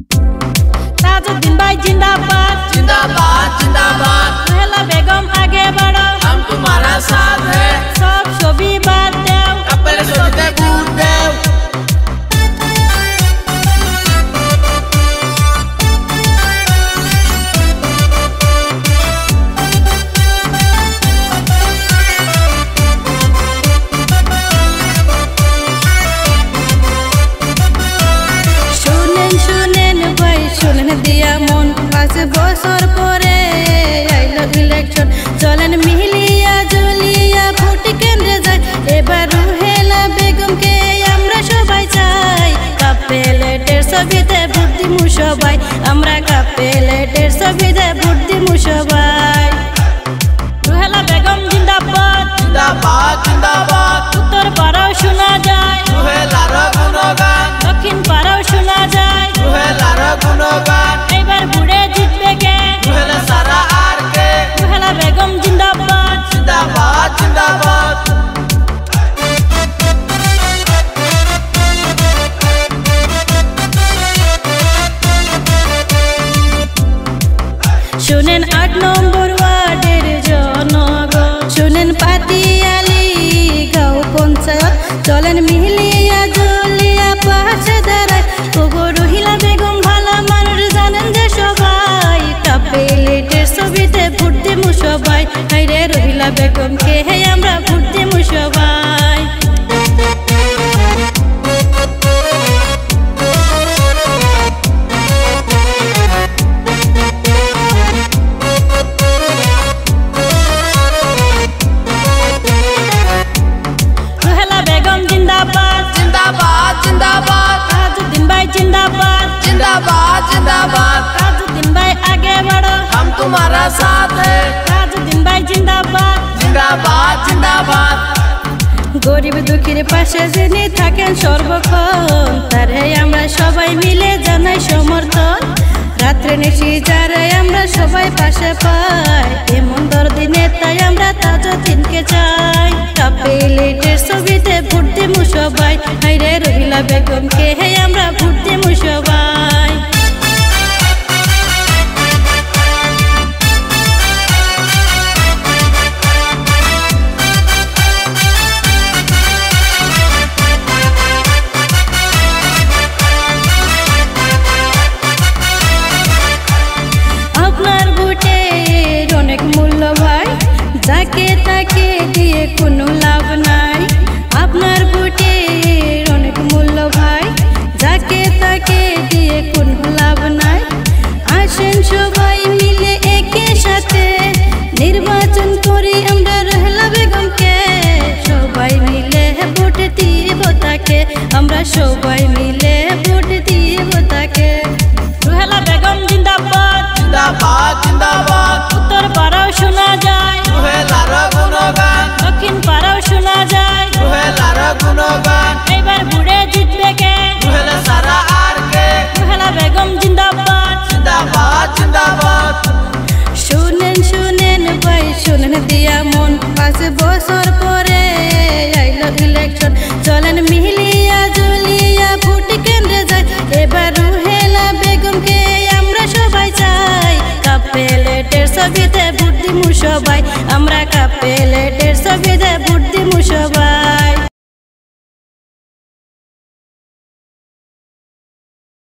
ताजुद्दीन भाई जिंदाबाद जिंदाबाद जिंदाबाद। रुहेला बेगम आगे बढ़ो, हम तुम्हारा साथ है। सब छवि बात देव, कपड़े सोचते बूट देव। দিয়া মন 5 বছর পরে আইলো ইলেকশন, চলেন মিলিয়া জুলিয়া ভোট কেন্দ্রে যাই, এবার রুহেলা বেগমকে আমরা সবাই চাই। কাপেলেটের ছবিতে ভোট দিমু সবাই, আমরা কাপেলেটের ছবিতে ভোট দিমু সবাই। রুহেলা বেগম জিন্দাবাদ জিন্দাবাদ জিন্দাবাদ। উত্তর পাড়াও শোনা যায় রুহেলার গুণগান, দক্ষিণ পাড়াও শোনা যায় রুহেলার গুণগান। এবার বুড়ে জিতবে কে? রুহেলা সারা আর কে? রুহেলা বেগম জিন্দাবাদ জিন্দাবাদ জিন্দাবাদ। শুনেন 8 নম্বর ওয়ার্ডের জনগণ, শুনেন পাতিয়ালি গাঁও পঞ্চায়েত, চলেন মিলিয়া জুলিয়া পাশে দাঁড়ায়। ওগো রুহেলা বেগম ভালো মানুষ জানেন যে সবাই, কাপেলেটের ছবিতে ভোট দিমু সবাই। হাইরে রুহেলা বেগমকে হে আমরা ভোট দিমু সবাই। जिंदाबाद जिंदाबाद ताजुद्दीन भाई जिंदाबाद जिंदाबाद जिंदाबाद। ताजुद्दीन भाई आगे बढ़ो, हम तुम्हारा साथ है। ताजुद्दीन भाई जिंदाबाद जिंदाबाद जिंदाबाद। গরিব দুঃখীর পাশে যিনি থাকেন সর্বক্ষণ, তারে আমরা সবাই মিলে জানাই সমর্থন। রাত্রে নিশি যারে আমরা সবাই পাশে পাই, এমন দরদি নেতাই আমরা তাজউদ্দীনকে চাই। কাপেলেটের ছবিতে ভোট দিমু সবাই, হাইরে রুহেলা বেগমকে হে আমরা ভোট দিমু সবাই। আপনার ভোটের অনেক মূল্য ভাই, যাকে তাকে দিয়ে কোনো লাভ নাই। আপনার ভোটের অনেক মূল্য ভাই, যাকে তাকে দিয়ে কোনো লাভ নাই। আসেন সবাই মিলে একই সাথে নির্বাচন করি আমরা রুহেলা বেগমকে, সবাই মিলে ভোট দিব তাকে, আমরা সবাই মিলে ভোট দিব তাকে। রুহেলা বেগম জিন্দাবাদ जिंदाबाद जिंदाबाद। উত্তর পাড়াও শোনা যায় রুহেলার গুণগান, দক্ষিণ পাড়াও শোনা যায় রুহেলার গুণগান। এবার বুড়ে জিতবে কে? রুহেলা সারা আর কে? রুহেলা বেগম জিন্দাবাদ जिंदाबाद जिंदाबाद। শুনেন শুনেন ভাই শুনেন দিয়া মন 5 বছর পরে আইলো ইলেকশন, চলেন মিলিয়া জুলিয়া ভোট কেন্দ্রে যাই, এবার রুহেলা বেগমকে আমরা সবাই চাই। কাপেলেটের ছবিতে ভোট দিমু সবাই,